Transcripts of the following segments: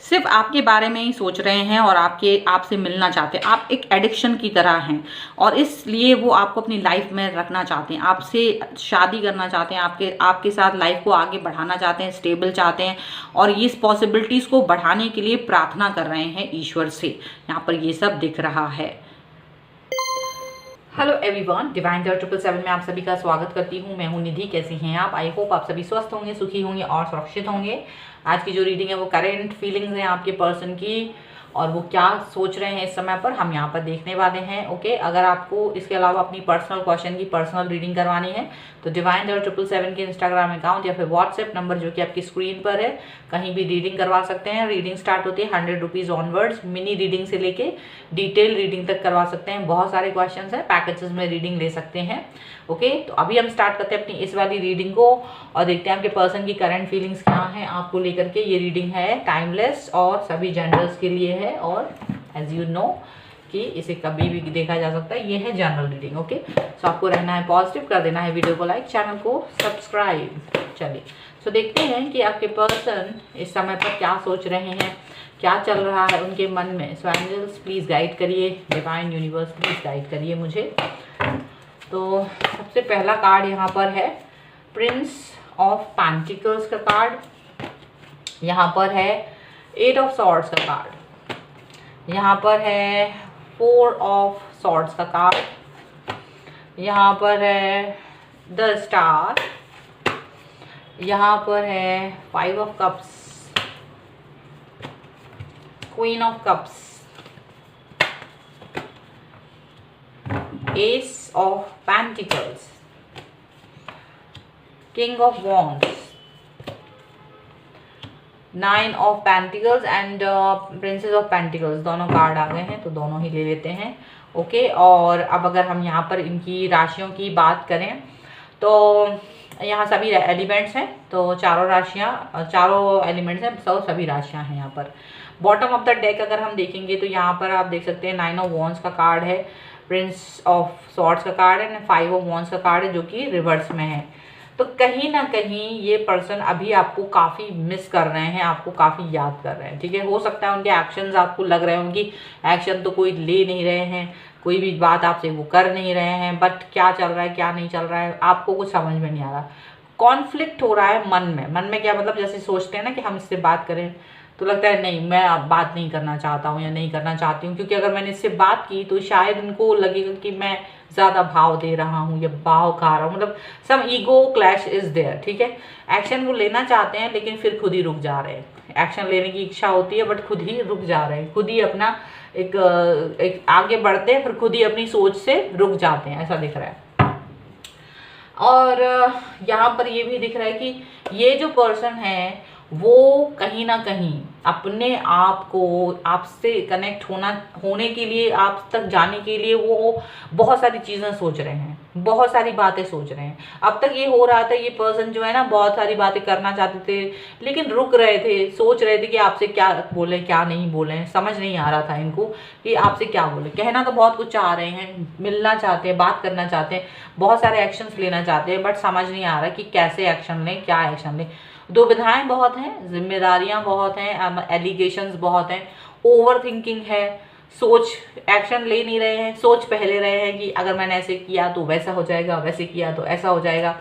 सिर्फ आपके बारे में ही सोच रहे हैं और आपसे मिलना चाहते हैं। आप एक एडिक्शन की तरह हैं और इसलिए वो आपको अपनी लाइफ में रखना चाहते हैं, आपसे शादी करना चाहते हैं, आपके साथ लाइफ को आगे बढ़ाना चाहते हैं, स्टेबल चाहते हैं और इस पॉसिबिलिटीज़ को बढ़ाने के लिए प्रार्थना कर रहे हैं ईश्वर से। यहाँ पर ये सब दिख रहा है। हेलो एवरीवन, डिवाइन 777 में आप सभी का स्वागत करती हूँ। मैं हूँ निधि। कैसी हैं आप? आई होप आप सभी स्वस्थ होंगे, सुखी होंगे और सुरक्षित होंगे। आज की जो रीडिंग है वो करेंट फीलिंग्स हैं आपके पर्सन की और वो क्या सोच रहे हैं इस समय पर, हम यहाँ पर देखने वाले हैं। ओके, अगर आपको इसके अलावा अपनी पर्सनल क्वेश्चन की पर्सनल रीडिंग करवानी है तो डिवाइन 777 के इंस्टाग्राम अकाउंट या फिर व्हाट्सएप नंबर जो कि आपकी स्क्रीन पर है, कहीं भी रीडिंग करवा सकते हैं। रीडिंग स्टार्ट होती है 100 रुपीज़ ऑनवर्ड्स। मिनी रीडिंग से लेके डिटेल रीडिंग तक करवा सकते हैं। बहुत सारे क्वेश्चन हैं, पैकेजेस में रीडिंग ले सकते हैं। ओके, तो अभी हम स्टार्ट करते हैं अपनी इस वाली रीडिंग को और देखते हैं आपके पर्सन की करंट फीलिंग्स क्या हैं आपको लेकर के। ये रीडिंग है टाइमलेस और सभी जेंडर्स के लिए है और एज यू नो कि इसे कभी भी देखा जा सकता है। ये है जनरल रीडिंग। ओके, सो आपको रहना है पॉजिटिव, कर देना है वीडियो को लाइक, चैनल को सब्सक्राइब। चलिए सो देखते हैं कि आपके पर्सन इस समय पर क्या सोच रहे हैं, क्या चल रहा है उनके मन में। सो एंजल्स प्लीज़ गाइड करिए, डिवाइन यूनिवर्स प्लीज़ गाइड करिए मुझे। तो सबसे पहला कार्ड यहाँ पर है प्रिंस ऑफ पेंटिकल्स का कार्ड। यहाँ पर है 8 ऑफ सॉर्ड्स का कार्ड। यहाँ पर है 4 ऑफ सॉर्ड्स का कार्ड। यहाँ पर है द स्टार। यहाँ पर है 5 of cups, queen of cups, S of pentacles, king of wands, 9 of pentacles and princess of pentacles. दोनों कार्ड आ गए हैं तो दोनों ही ले लेते हैं। ओके, और अब अगर हम यहाँ पर इनकी राशियों की बात करें तो यहाँ सभी एलिमेंट्स हैं, तो चारों एलिमेंट्स हैं, सभी राशियाँ हैं यहाँ पर। बॉटम ऑफ द डेक अगर हम देखेंगे तो यहाँ पर आप देख सकते हैं 9 ऑफ वॉन्ड्स का कार्ड है, प्रिंस ऑफ सॉर्ड्स का कार्ड है, 5 ऑफ वॉन्ड्स का कार्ड है जो कि रिवर्स में है। तो कहीं ना कहीं ये पर्सन अभी आपको काफ़ी मिस कर रहे हैं, आपको काफ़ी याद कर रहे हैं। ठीक है, हो सकता है उनके एक्शंस आपको लग रहे हैं, उनकी एक्शन तो कोई ले नहीं रहे हैं, कोई भी बात आपसे वो कर नहीं रहे हैं, बट क्या चल रहा है क्या नहीं चल रहा है आपको कुछ समझ में नहीं आ रहा। कॉन्फ्लिक्ट हो रहा है मन में क्या मतलब, जैसे सोचते हैं ना कि हम इससे बात करें तो लगता है नहीं, मैं अब बात नहीं करना चाहता हूँ या नहीं करना चाहती हूँ, क्योंकि अगर मैंने इससे बात की तो शायद इनको लगेगा कि मैं ज़्यादा भाव दे रहा हूँ या भाव खा रहा हूँ, मतलब सम ईगो क्लैश इज़ देयर। ठीक है, एक्शन वो लेना चाहते हैं लेकिन फिर खुद ही रुक जा रहे हैं। एक्शन लेने की इच्छा होती है बट खुद ही रुक जा रहे हैं, खुद ही अपना एक आगे बढ़ते हैं फिर खुद ही अपनी सोच से रुक जाते हैं, ऐसा दिख रहा है। और यहाँ पर ये भी दिख रहा है कि ये जो पर्सन है वो कहीं ना कहीं अपने आप को आपसे कनेक्ट होने के लिए, आप तक जाने के लिए वो बहुत सारी चीज़ें सोच रहे हैं, बहुत सारी बातें सोच रहे हैं। अब तक ये हो रहा था, ये पर्सन जो है ना बहुत सारी बातें करना चाहते थे लेकिन रुक रहे थे, सोच रहे थे कि आपसे क्या बोले क्या नहीं बोले, समझ नहीं आ रहा था इनको कि आपसे क्या बोले। कहना तो बहुत कुछ चाह रहे हैं, मिलना चाहते हैं, बात करना चाहते हैं, बहुत सारे एक्शंस लेना चाहते हैं, बट समझ नहीं आ रहा कि कैसे एक्शन लें, क्या एक्शन लें। दुविधाएं बहुत हैं, जिम्मेदारियां बहुत हैं, एलिगेशंस बहुत हैं, ओवर थिंकिंग है, सोच एक्शन ले नहीं रहे हैं, सोच पहले रहे हैं कि अगर मैंने ऐसे किया तो वैसा हो जाएगा, वैसे किया तो ऐसा हो जाएगा।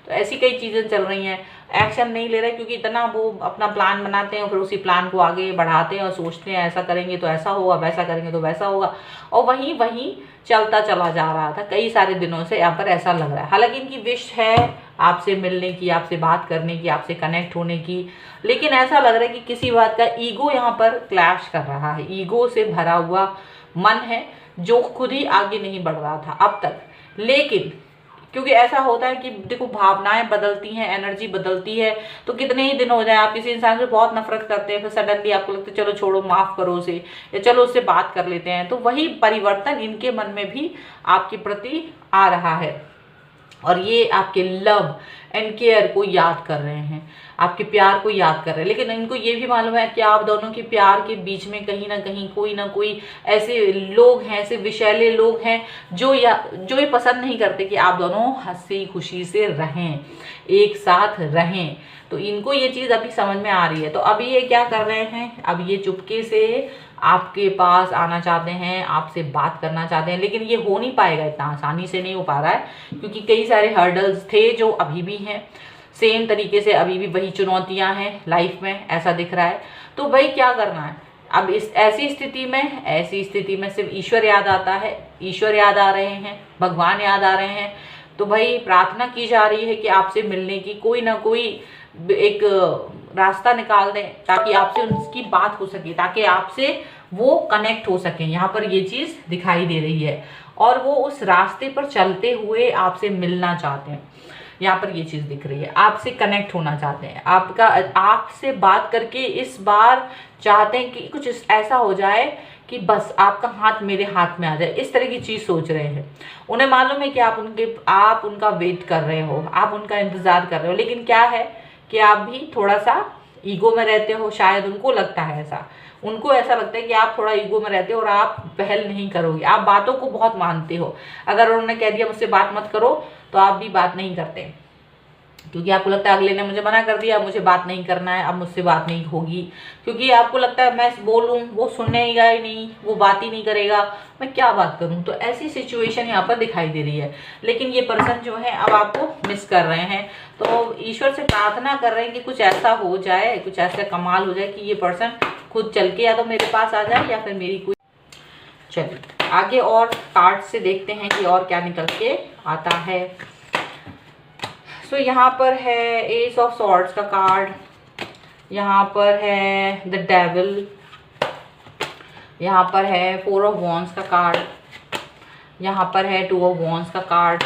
तो ऐसी कई चीज़ें चल रही हैं, एक्शन नहीं ले रहे क्योंकि इतना वो अपना प्लान बनाते हैं और फिर उसी प्लान को आगे बढ़ाते हैं और सोचते हैं ऐसा करेंगे तो ऐसा होगा, वैसा करेंगे तो वैसा होगा, और वहीं चलता चला जा रहा था कई सारे दिनों से। यहाँ पर ऐसा लग रहा है हालांकि इनकी विश है आपसे मिलने की, आपसे बात करने की, आपसे कनेक्ट होने की, लेकिन ऐसा लग रहा है कि किसी बात का ईगो यहाँ पर क्लैश कर रहा है, ईगो से भरा हुआ मन है जो खुद ही आगे नहीं बढ़ रहा था अब तक। लेकिन क्योंकि ऐसा होता है कि देखो भावनाएं बदलती हैं, एनर्जी बदलती है, तो कितने ही दिन हो जाए आप किसी इंसान से बहुत नफरत करते हैं, फिर सडनली आपको लगता है चलो छोड़ो, माफ करो उसे, या चलो उससे बात कर लेते हैं, तो वही परिवर्तन इनके मन में भी आपके प्रति आ रहा है। और ये आपके लव एंड केयर को याद कर रहे हैं, आपके प्यार को याद कर रहे हैं। लेकिन इनको ये भी मालूम है कि आप दोनों के प्यार के बीच में कहीं ना कोई ऐसे लोग हैं, ऐसे विषैले लोग हैं जो ये पसंद नहीं करते कि आप दोनों हंसी खुशी से रहें, एक साथ रहें। तो इनको ये चीज़ अभी समझ में आ रही है। तो अभी ये क्या कर रहे हैं, अब ये चुपके से आपके पास आना चाहते हैं, आपसे बात करना चाहते हैं, लेकिन ये हो नहीं पाएगा, इतना आसानी से नहीं हो पा रहा है, क्योंकि कई सारे हर्डल्स थे जो अभी भी हैं, सेम तरीके से अभी भी वही चुनौतियां हैं लाइफ में, ऐसा दिख रहा है। तो भाई क्या करना है अब इस ऐसी स्थिति में सिर्फ ईश्वर याद आता है, ईश्वर याद आ रहे हैं, भगवान याद आ रहे हैं। तो भाई प्रार्थना की जा रही है कि आपसे मिलने की कोई ना कोई एक रास्ता निकाल दें, ताकि आपसे उनकी बात हो सके, ताकि आपसे वो कनेक्ट हो सके। यहाँ पर ये चीज़ दिखाई दे रही है और वो उस रास्ते पर चलते हुए आपसे मिलना चाहते हैं। यहाँ पर ये चीज़ दिख रही है, आपसे कनेक्ट होना चाहते हैं, आपसे बात करके इस बार चाहते हैं कि कुछ ऐसा हो जाए कि बस आपका हाथ मेरे हाथ में आ जाए, इस तरह की चीज़ सोच रहे हैं। उन्हें मालूम है कि आप उनका वेट कर रहे हो, आप उनका इंतज़ार कर रहे हो, लेकिन क्या है कि आप भी थोड़ा सा ईगो में रहते हो, शायद उनको लगता है ऐसा, उनको ऐसा लगता है कि आप थोड़ा ईगो में रहते हो और आप पहल नहीं करोगे, आप बातों को बहुत मानते हो। अगर उन्होंने कह दिया मुझसे बात मत करो तो आप भी बात नहीं करते, क्योंकि आपको लगता है अगले ने मुझे मना कर दिया, मुझे बात नहीं करना है, अब मुझसे बात नहीं होगी, क्योंकि आपको लगता है मैं बोलूँ वो सुनेगा ही नहीं, वो बात ही नहीं करेगा, मैं क्या बात करूँ। तो ऐसी सिचुएशन यहाँ पर दिखाई दे रही है। लेकिन ये पर्सन जो है अब आपको मिस कर रहे हैं, तो ईश्वर से प्रार्थना कर रहे हैं कि कुछ ऐसा हो जाए, कुछ ऐसा कमाल हो जाए कि ये पर्सन खुद चल के या तो मेरे पास आ जाए या फिर मेरी कोई। चलिए आगे और कार्ड से देखते हैं कि और क्या निकल के आता है। सो यहाँ पर है एस ऑफ सॉर्ड्स का कार्ड, यहाँ पर है द डेविल, यहाँ पर है फोर ऑफ वॉन्ड्स का कार्ड, यहाँ पर है टू ऑफ वॉन्ड्स का कार्ड,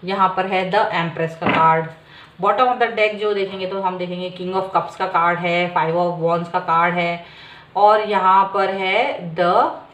यहाँ पर है द एम्प्रेस का card. Bottom of the deck जो देखेंगे तो हम देखेंगे किंग ऑफ कप्स का कार्ड है, फाइव ऑफ वॉन्ड्स का कार्ड है, और यहाँ पर है द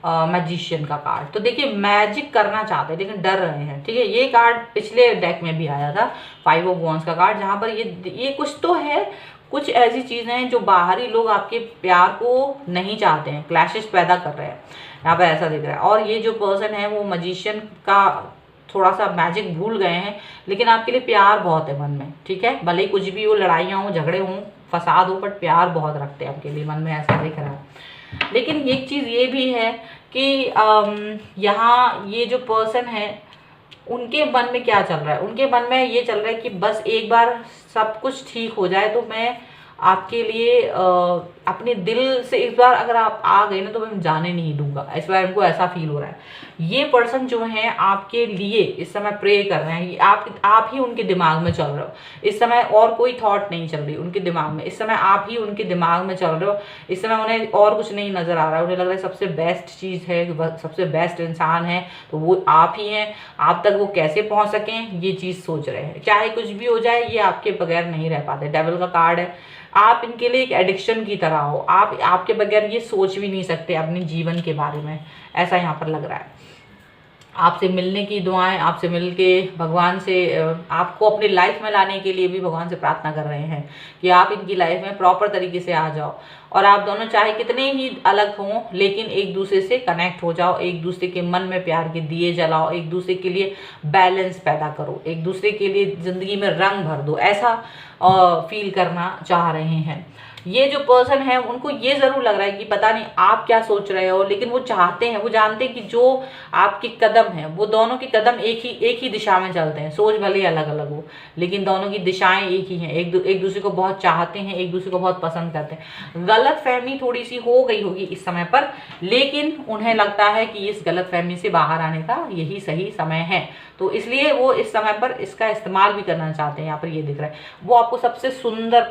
मैजिशियन का कार्ड। तो देखिए मैजिक करना चाहते हैं लेकिन डर रहे हैं, ठीक है। ये कार्ड पिछले डेक में भी आया था, फाइव ऑफ वॉन्ड्स का कार्ड, जहाँ पर ये कुछ तो है, कुछ ऐसी चीज़ें हैं जो बाहरी लोग आपके प्यार को नहीं चाहते हैं, क्लैशेस पैदा कर रहे हैं, यहाँ पर ऐसा दिख रहा है। और ये जो पर्सन है वो मैजिशियन का थोड़ा सा मैजिक भूल गए हैं, लेकिन आपके लिए प्यार बहुत है मन में, ठीक है। भले ही कुछ भी हो, लड़ाइयाँ हो, झगड़े हों, फसाद हो, बट प्यार बहुत रखते हैं आपके लिए मन में, ऐसा दिख रहा है। लेकिन एक चीज़ ये भी है कि यहाँ ये जो पर्सन है उनके मन में क्या चल रहा है, उनके मन में ये चल रहा है कि बस एक बार सब कुछ ठीक हो जाए तो मैं आपके लिए अपने दिल से इस बार अगर आप आ गए ना तो मैं जाने नहीं दूंगा, इस बार उनको ऐसा फील हो रहा है। ये पर्सन जो है आपके लिए इस समय प्रे कर रहे हैं, आप ही उनके दिमाग में चल रहे हो इस समय, और कोई थॉट नहीं चल रही उनके दिमाग में, इस समय आप ही उनके दिमाग में चल रहे हो। इस समय उन्हें और कुछ नहीं नज़र आ रहा है, उन्हें लग रहा है सबसे बेस्ट चीज़ है, सबसे बेस्ट इंसान है तो वो आप ही हैं, आप तक वो कैसे पहुँच सकें ये चीज़ सोच रहे हैं। चाहे कुछ भी हो जाए ये आपके बगैर नहीं रह पाते। डेविल का कार्ड है, आप इनके लिए एक एडिक्शन की तरह हो, आपके बगैर ये सोच भी नहीं सकते अपने जीवन के बारे में, ऐसा यहाँ पर लग रहा है। आपसे मिलने की दुआएं, आपसे मिल के भगवान से आपको अपनी लाइफ में लाने के लिए भी भगवान से प्रार्थना कर रहे हैं कि आप इनकी लाइफ में प्रॉपर तरीके से आ जाओ, और आप दोनों चाहे कितने ही अलग हों लेकिन एक दूसरे से कनेक्ट हो जाओ, एक दूसरे के मन में प्यार के दिए जलाओ, एक दूसरे के लिए बैलेंस पैदा करो, एक दूसरे के लिए ज़िंदगी में रंग भर दो, ऐसा फील करना चाह रहे हैं। ये जो पर्सन है उनको ये ज़रूर लग रहा है कि पता नहीं आप क्या सोच रहे हो, लेकिन वो चाहते हैं, वो जानते हैं कि जो आपके कदम हैं वो दोनों के कदम एक ही दिशा में चलते हैं, सोच भले अलग अलग हो लेकिन दोनों की दिशाएं एक ही हैं, एक दूसरे को बहुत चाहते हैं, एक दूसरे को बहुत पसंद करते हैं। गलत फहमी थोड़ी सी हो गई होगी इस समय पर, लेकिन उन्हें लगता है कि इस गलत फहमी से बाहर आने का यही सही समय है, तो इसलिए वो इस समय पर इसका इस्तेमाल भी करना चाहते हैं। यहाँ पर ये दिख रहा है वो आपको सबसे सुंदर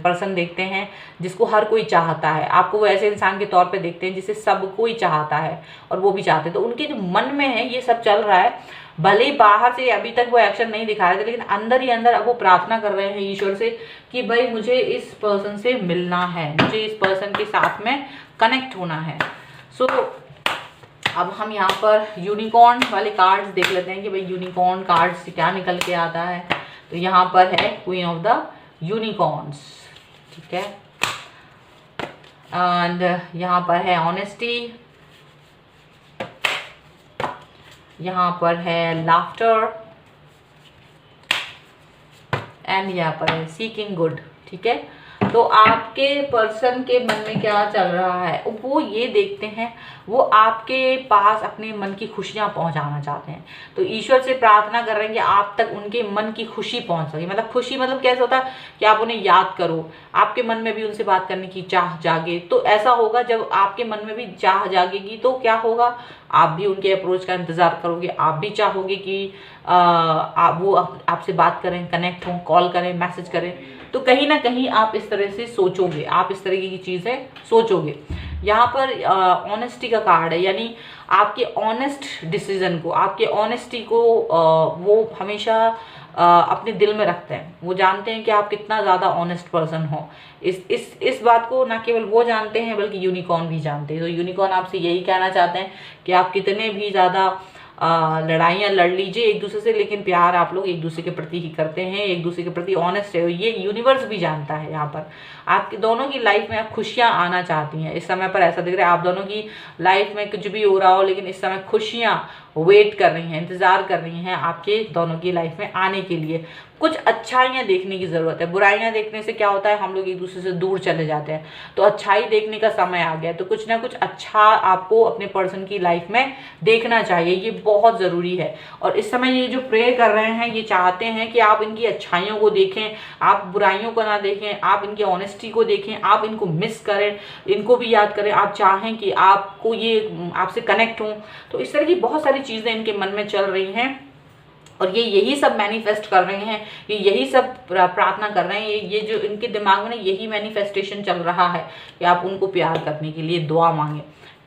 पर्सन देखते हैं जिसको हर कोई चाहता है, आपको वो ऐसे इंसान के तौर पे देखते हैं जिसे सब कोई चाहता है और वो भी चाहते हैं। तो उनके जो मन में है ये सब चल रहा है, भले ही बाहर से अभी तक वो एक्शन नहीं दिखा रहे थे लेकिन अंदर ही अंदर अब वो प्रार्थना कर रहे हैं ईश्वर से कि भाई मुझे इस पर्सन से मिलना है, मुझे इस पर्सन के साथ में कनेक्ट होना है। सो अब हम यहाँ पर यूनिकॉर्न वाले कार्ड्स देख लेते हैं कि भाई यूनिकॉर्न कार्ड से क्या निकल के आता है। तो यहाँ पर है क्वीन ऑफ द यूनिकॉर्न्स, ठीक है। एंड यहाँ पर है ऑनेस्टी, यहाँ पर है लाफ्टर, एंड यहाँ पर है सीकिंग गुड, ठीक है। तो आपके पर्सन के मन में क्या चल रहा है वो ये देखते हैं, वो आपके पास अपने मन की खुशियां पहुंचाना चाहते हैं। तो ईश्वर से प्रार्थना कर रहे हैं कि आप तक उनके मन की खुशी पहुंच सके। मतलब खुशी मतलब कैसे होता है कि आप उन्हें याद करो, आपके मन में भी उनसे बात करने की चाह जागे। तो ऐसा होगा जब आपके मन में भी चाह जागेगी तो क्या होगा, आप भी उनके अप्रोच का इंतजार करोगे, आप भी चाहोगे कि वो आपसे बात करें, कनेक्ट हों, कॉल करें, मैसेज करें। तो कहीं ना कहीं आप इस तरह से सोचोगे, आप इस तरह की चीज़ें सोचोगे। यहाँ पर ऑनेस्टी का कार्ड है, यानी आपके ऑनेस्ट डिसीजन को, आपके ऑनेस्टी को वो हमेशा अपने दिल में रखते हैं। वो जानते हैं कि आप कितना ज़्यादा ऑनेस्ट पर्सन हो। इस बात को ना केवल वो जानते हैं बल्कि यूनिकॉर्न भी जानते हैं। तो यूनिकॉर्न आपसे यही कहना चाहते हैं कि आप कितने भी ज़्यादा लड़ाइयाँ लड़ लीजिए एक दूसरे से, लेकिन प्यार आप लोग एक दूसरे के प्रति ही करते हैं, एक दूसरे के प्रति ऑनेस्ट है। ये यूनिवर्स भी जानता है। यहाँ पर आपके दोनों की लाइफ में आप खुशियाँ आना चाहती हैं। इस समय पर ऐसा दिख रहा है आप दोनों की लाइफ में कुछ भी हो रहा हो, लेकिन इस समय खुशियाँ वेट कर रही हैं, इंतजार कर रही हैं आपके दोनों की लाइफ में आने के लिए। कुछ अच्छाइयाँ देखने की ज़रूरत है। बुराइयाँ देखने से क्या होता है, हम लोग एक दूसरे से दूर चले जाते हैं। तो अच्छाई देखने का समय आ गया। तो कुछ ना कुछ अच्छा आपको अपने पर्सन की लाइफ में देखना चाहिए, ये बहुत ज़रूरी है। और इस समय ये जो प्रे कर रहे हैं, ये चाहते हैं कि आप इनकी अच्छाइयों को देखें, आप बुराइयों को ना देखें, आप इनकी ऑनेस्टी को देखें, आप इनको मिस करें, इनको भी याद करें, आप चाहें कि आपको ये आपसे कनेक्ट हों। तो इस तरह की बहुत सारी चीज़ें इनके मन में चल रही हैं और ये यही सब मैनिफेस्ट कर रहे हैं, ये यही सब प्रार्थना कर रहे हैं। ये जो इनके दिमाग में यही मैनिफेस्टेशन चल रहा है कि आप उनको प्यार करने के लिए दुआ मांगें,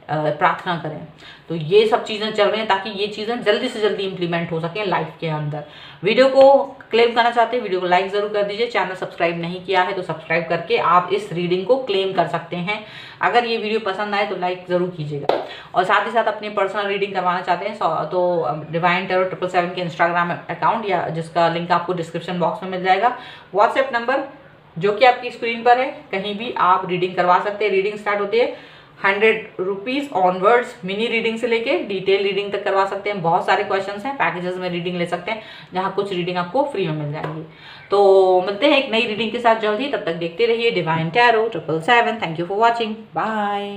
प्रार्थना करें। तो ये सब चीज़ें चल रही हैं ताकि ये चीज़ें जल्दी से जल्दी इंप्लीमेंट हो सकें लाइफ के अंदर। वीडियो को क्लेम करना चाहते हैं, वीडियो को लाइक ज़रूर कर दीजिए। चैनल सब्सक्राइब नहीं किया है तो सब्सक्राइब करके आप इस रीडिंग को क्लेम कर सकते हैं। अगर ये वीडियो पसंद आए तो लाइक ज़रूर कीजिएगा। और साथ ही साथ अपनी पर्सनल रीडिंग करवाना चाहते हैं तो डिवाइन टैरो 777 के इंस्टाग्राम अकाउंट, या जिसका लिंक आपको डिस्क्रिप्शन बॉक्स में मिल जाएगा, व्हाट्सएप नंबर जो कि आपकी स्क्रीन पर है, कहीं भी आप रीडिंग करवा सकते हैं। रीडिंग स्टार्ट होती है 100 रुपीज़ ऑनवर्ड्स, मिनी रीडिंग से लेके डिटेल रीडिंग तक करवा सकते हैं। बहुत सारे क्वेश्चंस हैं, पैकेजेस में रीडिंग ले सकते हैं जहां कुछ रीडिंग आपको फ्री में मिल जाएगी। तो मिलते हैं एक नई रीडिंग के साथ जल्द ही, तब तक देखते रहिए divine tarot 777। Thank you for watching, bye.